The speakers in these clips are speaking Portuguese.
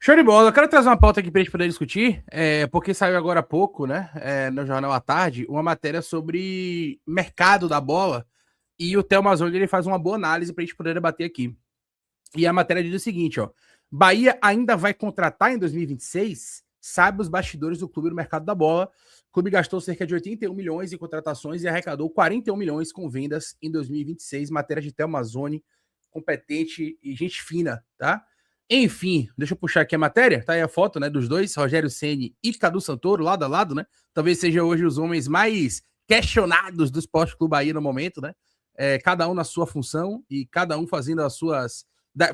Show de bola. Eu quero trazer uma pauta aqui pra gente poder discutir, porque saiu agora há pouco, né, no Jornal à Tarde, uma matéria sobre mercado da bola, e o Theo Mazzoni, ele faz uma boa análise pra gente poder debater aqui. E a matéria diz o seguinte, ó: Bahia ainda vai contratar em 2026? Sabe os bastidores do clube no mercado da bola. O clube gastou cerca de 81 milhões em contratações e arrecadou 41 milhões com vendas em 2026. Matéria de Theo Mazzoni, competente e gente fina, tá? Enfim, deixa eu puxar aqui a matéria. Tá aí a foto, né, dos dois, Rogério Ceni e Cadu Santoro, lado a lado, né? Talvez sejam hoje os homens mais questionados do Esporte Clube Bahia no momento, né? Cada um na sua função e cada um fazendo as suas,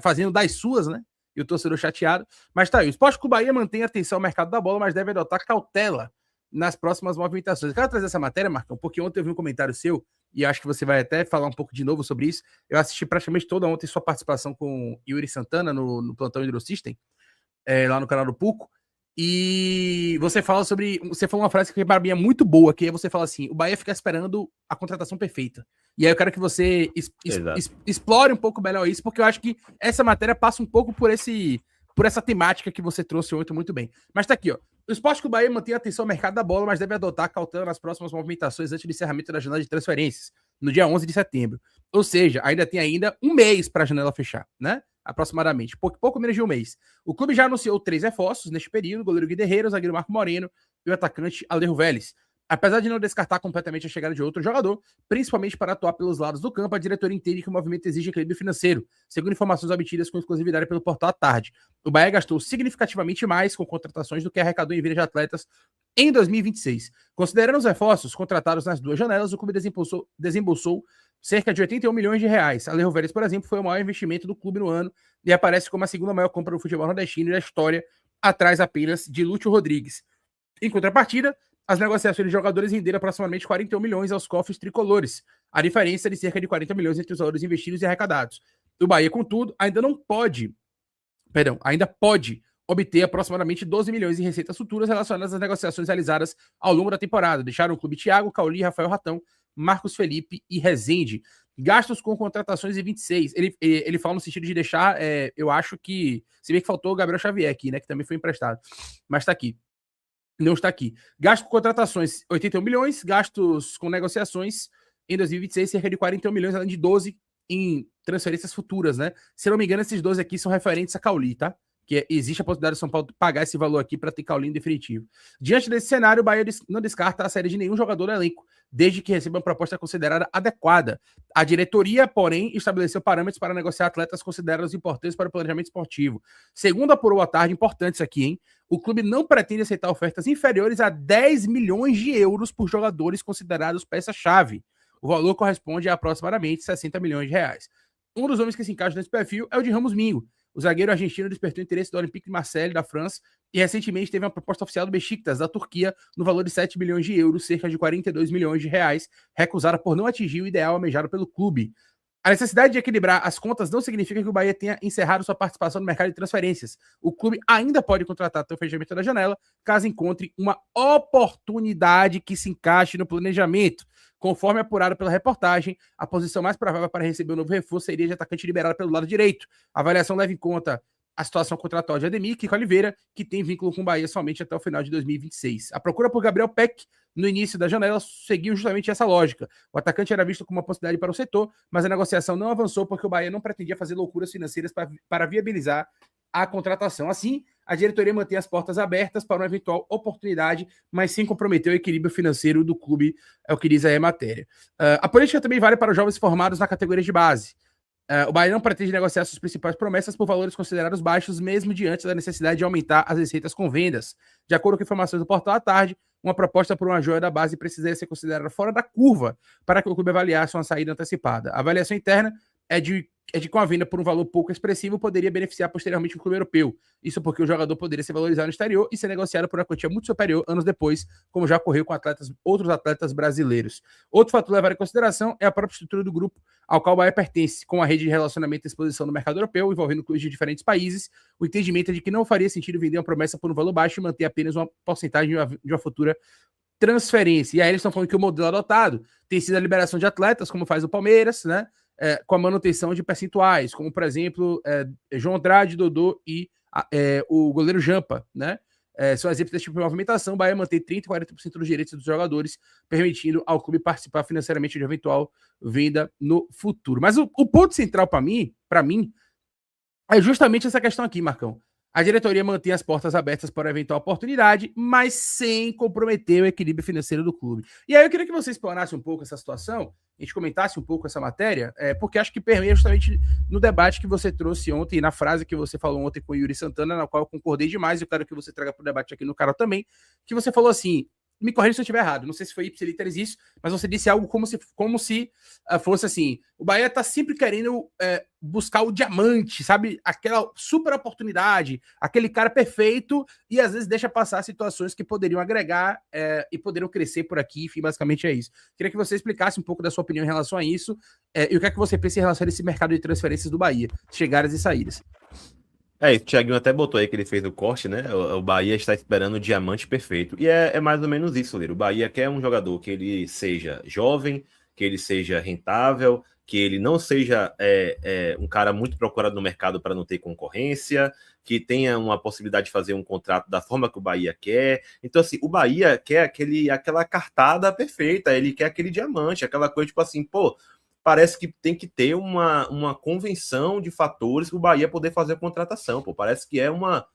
fazendo das suas, né? E o torcedor chateado. Mas tá aí, o Esporte Clube Bahia mantém atenção ao mercado da bola, mas deve adotar cautela nas próximas movimentações. Eu quero trazer essa matéria, Marcão, porque ontem eu vi um comentário seu, e acho que você vai até falar um pouco de novo sobre isso. Eu assisti praticamente toda ontem sua participação com Yuri Santana no Plantão Hydro System, lá no canal do Puco, e você fala sobre. Você falou uma frase que para mim é muito boa, que é você fala assim: o Bahia fica esperando a contratação perfeita. E aí eu quero que você explore um pouco melhor isso, porque eu acho que essa matéria passa um pouco por essa temática que você trouxe ontem muito bem. Mas tá aqui, ó. O Esporte Clube Bahia mantém atenção ao mercado da bola, mas deve adotar cautela nas próximas movimentações antes do encerramento da janela de transferências, no dia 11 de setembro. Ou seja, ainda tem um mês para a janela fechar, né? Aproximadamente, pouco menos de um mês. O clube já anunciou 3 reforços neste período: o goleiro Guerreiro, o zagueiro Marco Moreno e o atacante Alejo Vélez. Apesar de não descartar completamente a chegada de outro jogador, principalmente para atuar pelos lados do campo, a diretoria entende que o movimento exige equilíbrio financeiro, segundo informações obtidas com exclusividade pelo portal à tarde. O Bahia gastou significativamente mais com contratações do que arrecadou em venda de atletas em 2026. Considerando os reforços contratados nas duas janelas, o clube desembolsou cerca de 81 milhões de reais. Alejo Vélez, por exemplo, foi o maior investimento do clube no ano e aparece como a segunda maior compra do futebol nordestino da história, atrás apenas de Lúcio Rodrigues. Em contrapartida, as negociações de jogadores renderam aproximadamente 41 milhões aos cofres tricolores, a diferença de cerca de 40 milhões entre os valores investidos e arrecadados. O Bahia, contudo, ainda pode obter aproximadamente 12 milhões em receitas futuras relacionadas às negociações realizadas ao longo da temporada. Deixaram o clube Thiago, Cauli, Rafael Ratão, Marcos Felipe e Rezende. Gastos com contratações em 26. Ele fala no sentido de deixar, eu acho que, se bem que faltou o Gabriel Xavier aqui, né, que também foi emprestado, mas tá aqui. Não está aqui. Gasto com contratações, 81 milhões. Gastos com negociações em 2026, cerca de 41 milhões, além de 12 em transferências futuras, né? Se não me engano, esses 12 aqui são referentes a Cauli, tá? Que existe a possibilidade do São Paulo pagar esse valor aqui para ter Cauli em definitivo. Diante desse cenário, o Bahia não descarta a saída de nenhum jogador do elenco, desde que receba uma proposta considerada adequada. A diretoria, porém, estabeleceu parâmetros para negociar atletas considerados importantes para o planejamento esportivo. Segundo apurou à tarde, importante isso aqui, hein? O clube não pretende aceitar ofertas inferiores a 10 milhões de euros por jogadores considerados peça-chave. O valor corresponde a aproximadamente 60 milhões de reais. Um dos homens que se encaixa nesse perfil é o de Ramos Mingo. O zagueiro argentino despertou interesse do Olympique de Marseille, da França, e recentemente teve uma proposta oficial do Besiktas, da Turquia, no valor de 7 milhões de euros, cerca de 42 milhões de reais, recusada por não atingir o ideal almejado pelo clube. A necessidade de equilibrar as contas não significa que o Bahia tenha encerrado sua participação no mercado de transferências. O clube ainda pode contratar até o fechamento da janela, caso encontre uma oportunidade que se encaixe no planejamento. Conforme apurado pela reportagem, a posição mais provável para receber o novo reforço seria de atacante liberado pelo lado direito. A avaliação leva em conta a situação contratual de Ademir Kiko Oliveira, que tem vínculo com o Bahia somente até o final de 2026. A procura por Gabriel Peck no início da janela seguiu justamente essa lógica. O atacante era visto como uma possibilidade para o setor, mas a negociação não avançou porque o Bahia não pretendia fazer loucuras financeiras para viabilizar a contratação. Assim, a diretoria mantém as portas abertas para uma eventual oportunidade, mas sem comprometer o equilíbrio financeiro do clube, é o que diz aí a matéria. A política também vale para os jovens formados na categoria de base. O Bahia não pretende negociar suas principais promessas por valores considerados baixos, mesmo diante da necessidade de aumentar as receitas com vendas. De acordo com informações do portal à tarde, uma proposta por uma joia da base precisaria ser considerada fora da curva para que o clube avaliasse uma saída antecipada. A avaliação interna é de que com a venda por um valor pouco expressivo poderia beneficiar posteriormente o clube europeu. Isso porque o jogador poderia ser valorizado no exterior e ser negociado por uma quantia muito superior anos depois, como já ocorreu com outros atletas brasileiros. Outro fator a levar em consideração é a própria estrutura do grupo ao qual o Bahia pertence, com a rede de relacionamento e exposição no mercado europeu, envolvendo clubes de diferentes países. O entendimento é de que não faria sentido vender uma promessa por um valor baixo e manter apenas uma porcentagem de uma futura transferência. E aí eles estão falando que o modelo adotado tem sido a liberação de atletas, como faz o Palmeiras, né? Com a manutenção de percentuais, como, por exemplo, João Andrade, Dodô e o goleiro Jampa, né? São exemplos desse tipo de movimentação. O Bahia mantém 30% e 40% dos direitos dos jogadores, permitindo ao clube participar financeiramente de eventual venda no futuro. Mas o ponto central para mim, é justamente essa questão aqui, Marcão. A diretoria mantém as portas abertas para eventual oportunidade, mas sem comprometer o equilíbrio financeiro do clube. E aí eu queria que você explanasse um pouco essa situação, a gente comentasse um pouco essa matéria, porque acho que permeia justamente no debate que você trouxe ontem, na frase que você falou ontem com o Yuri Santana, na qual eu concordei demais, e eu quero que você traga para o debate aqui no canal também, que você falou assim, me corrija se eu estiver errado, não sei se foi ipsiliteris isso, mas você disse algo como se fosse assim, o Bahia tá sempre querendo buscar o diamante, sabe? Aquela super oportunidade, aquele cara perfeito, e às vezes deixa passar situações que poderiam agregar e poderiam crescer por aqui, enfim, basicamente é isso. Queria que você explicasse um pouco da sua opinião em relação a isso, e o que é que você pensa em relação a esse mercado de transferências do Bahia, chegadas e saídas. O Thiaguinho até botou aí que ele fez o corte, né? O Bahia está esperando o diamante perfeito. E é mais ou menos isso, Liro. O Bahia quer um jogador que ele seja jovem, que ele seja rentável, que ele não seja um cara muito procurado no mercado para não ter concorrência, que tenha uma possibilidade de fazer um contrato da forma que o Bahia quer. Então, assim, o Bahia quer aquela cartada perfeita, ele quer aquele diamante, aquela coisa tipo assim, pô, parece que tem que ter uma convenção de fatores para o Bahia poder fazer a contratação. Pô. Parece que é uma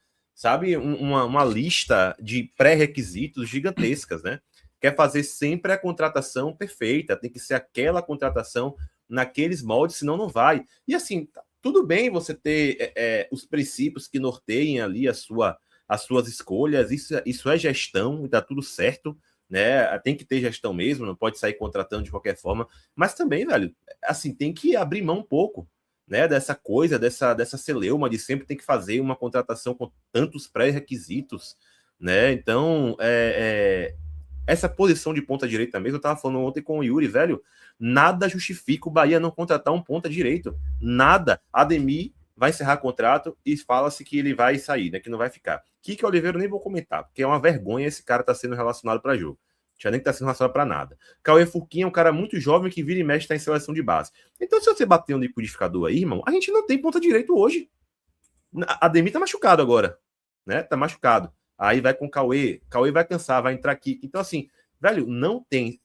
lista de pré-requisitos gigantescas, né? Quer fazer sempre a contratação perfeita, tem que ser aquela contratação naqueles moldes, senão não vai. E assim, tudo bem você ter os princípios que norteiem ali as suas escolhas, isso é gestão e tá tudo certo, né? Tem que ter gestão mesmo, não pode sair contratando de qualquer forma, mas também, velho, assim, tem que abrir mão um pouco, né, dessa coisa, dessa celeuma de sempre tem que fazer uma contratação com tantos pré-requisitos, né? Então, essa posição de ponta direita mesmo, eu tava falando ontem com o Yuri, velho, nada justifica o Bahia não contratar um ponta direito, nada. Ademir vai encerrar contrato e fala-se que ele vai sair, né, que não vai ficar. Kike Oliveira nem vou comentar, porque é uma vergonha esse cara tá sendo relacionado para jogo. Já nem tá sendo relacionado para nada. Cauê Furquinha é um cara muito jovem que vira e mexe tá em seleção de base. Então, se você bater um liquidificador aí, irmão, a gente não tem ponta direito hoje. Ademir tá machucado agora, né? Tá machucado. Aí vai com o Cauê. Cauê vai cansar, vai entrar aqui. Então, assim, velho, não tem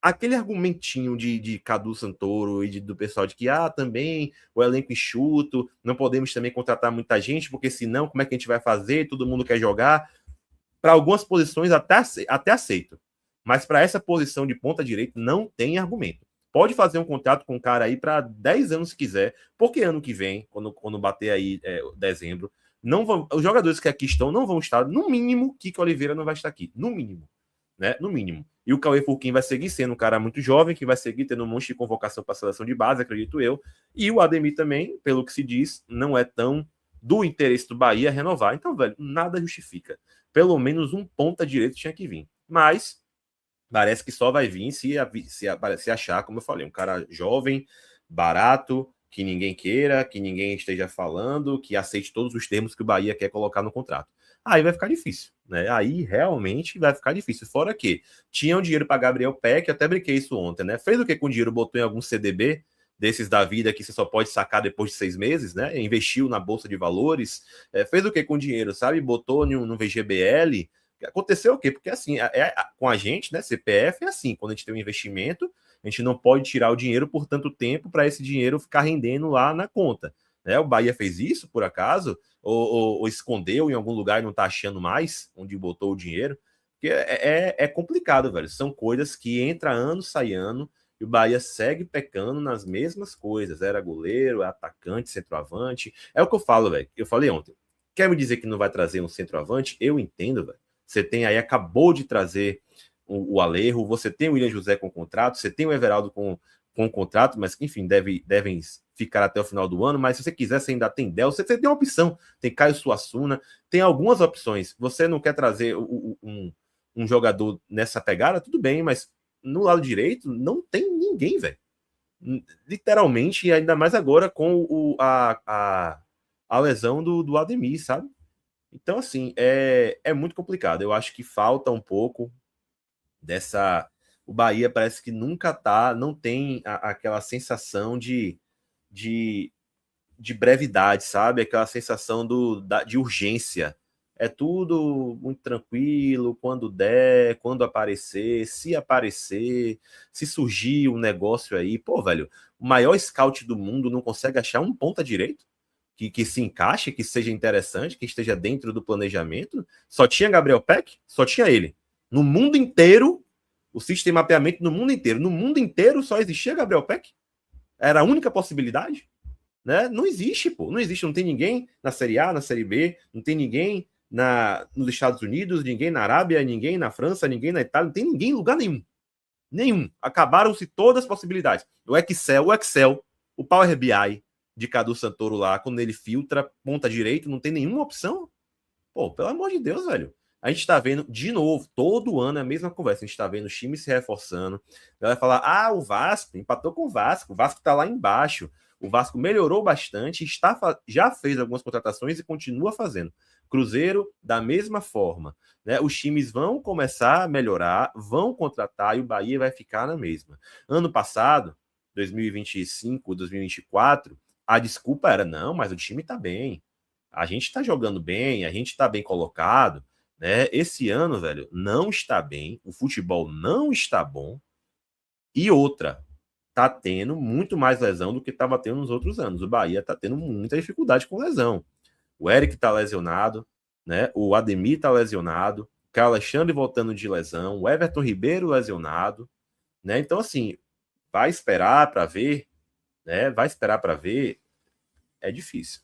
aquele argumentinho de Cadu Santoro e do pessoal de que, também o elenco enxuto, não podemos também contratar muita gente, porque senão, como é que a gente vai fazer? Todo mundo quer jogar. Para algumas posições, até aceito. Mas para essa posição de ponta direita, não tem argumento. Pode fazer um contrato com o cara aí para 10 anos se quiser, porque ano que vem, quando bater aí dezembro, não vão, os jogadores que aqui estão não vão estar, no mínimo, Kiko Oliveira não vai estar aqui, no mínimo, né? No mínimo. E o Cauê Furquim vai seguir sendo um cara muito jovem, que vai seguir tendo um monte de convocação para a seleção de base, acredito eu. E o Ademir também, pelo que se diz, não é tão do interesse do Bahia renovar. Então, velho, nada justifica. Pelo menos um ponta direito tinha que vir. Mas parece que só vai vir se achar, como eu falei, um cara jovem, barato, que ninguém queira, que ninguém esteja falando, que aceite todos os termos que o Bahia quer colocar no contrato. Aí vai ficar difícil, né? Aí realmente vai ficar difícil. Fora que tinham dinheiro para Gabriel Peck, até brinquei isso ontem, né? Fez o que com o dinheiro? Botou em algum CDB desses da vida que você só pode sacar depois de 6 meses, né? Investiu na bolsa de valores, fez o que com o dinheiro, sabe? Botou no VGBL. Aconteceu o quê? Porque assim, com a gente, né? CPF é assim, quando a gente tem um investimento, a gente não pode tirar o dinheiro por tanto tempo para esse dinheiro ficar rendendo lá na conta. Né? O Bahia fez isso, por acaso? Ou escondeu em algum lugar e não está achando mais onde botou o dinheiro? Porque é complicado, velho. São coisas que entra ano, sai ano, e o Bahia segue pecando nas mesmas coisas. Era goleiro, é atacante, centroavante. É o que eu falo, velho. Eu falei ontem. Quer me dizer que não vai trazer um centroavante? Eu entendo, velho. Você tem aí, acabou de trazer o Alejo, você tem o William José com contrato, você tem o Everaldo com contrato, mas que, enfim, devem ficar até o final do ano, mas se você quiser, você ainda tem Del, você tem uma opção, tem Caio Suassuna, tem algumas opções. Você não quer trazer um jogador nessa pegada, tudo bem, mas no lado direito não tem ninguém, velho. Literalmente, e ainda mais agora com a lesão do Ademir, sabe? Então, assim, é muito complicado. Eu acho que falta um pouco dessa. O Bahia parece que nunca não tem aquela sensação de de brevidade, sabe? Aquela sensação de urgência. É tudo muito tranquilo, quando der, quando aparecer, se surgir um negócio aí. Pô, velho, o maior scout do mundo não consegue achar um ponta direito que se encaixe, que seja interessante, que esteja dentro do planejamento. Só tinha Gabriel Peck, só tinha ele. No mundo inteiro, o sistema de mapeamento no mundo inteiro só existia Gabriel Peck. Era a única possibilidade, né? Não existe, pô, não existe, não tem ninguém na Série A, na Série B, não tem ninguém nos Estados Unidos, ninguém na Arábia, ninguém na França, ninguém na Itália, não tem ninguém em lugar nenhum. Nenhum. Acabaram-se todas as possibilidades. O Excel, o Power BI de Cadu Santoro lá, quando ele filtra ponta direito, não tem nenhuma opção. Pô, pelo amor de Deus, velho. A gente tá vendo, de novo, todo ano é a mesma conversa. A gente tá vendo os times se reforçando. Ela vai falar, o Vasco empatou com o Vasco tá lá embaixo. O Vasco melhorou bastante, já fez algumas contratações e continua fazendo. Cruzeiro, da mesma forma. Né? Os times vão começar a melhorar, vão contratar e o Bahia vai ficar na mesma. Ano passado, 2025, 2024, a desculpa era, não, mas o time tá bem. A gente tá jogando bem, a gente tá bem colocado. Né? Esse ano, velho, não está bem. O futebol não está bom. E outra, tá tendo muito mais lesão do que estava tendo nos outros anos. O Bahia tá tendo muita dificuldade com lesão. O Eric tá lesionado, né? O Ademir tá lesionado, o Carlos Alexandre voltando de lesão, o Everton Ribeiro lesionado, né? Então, assim, vai esperar para ver, né? Vai esperar para ver, é difícil.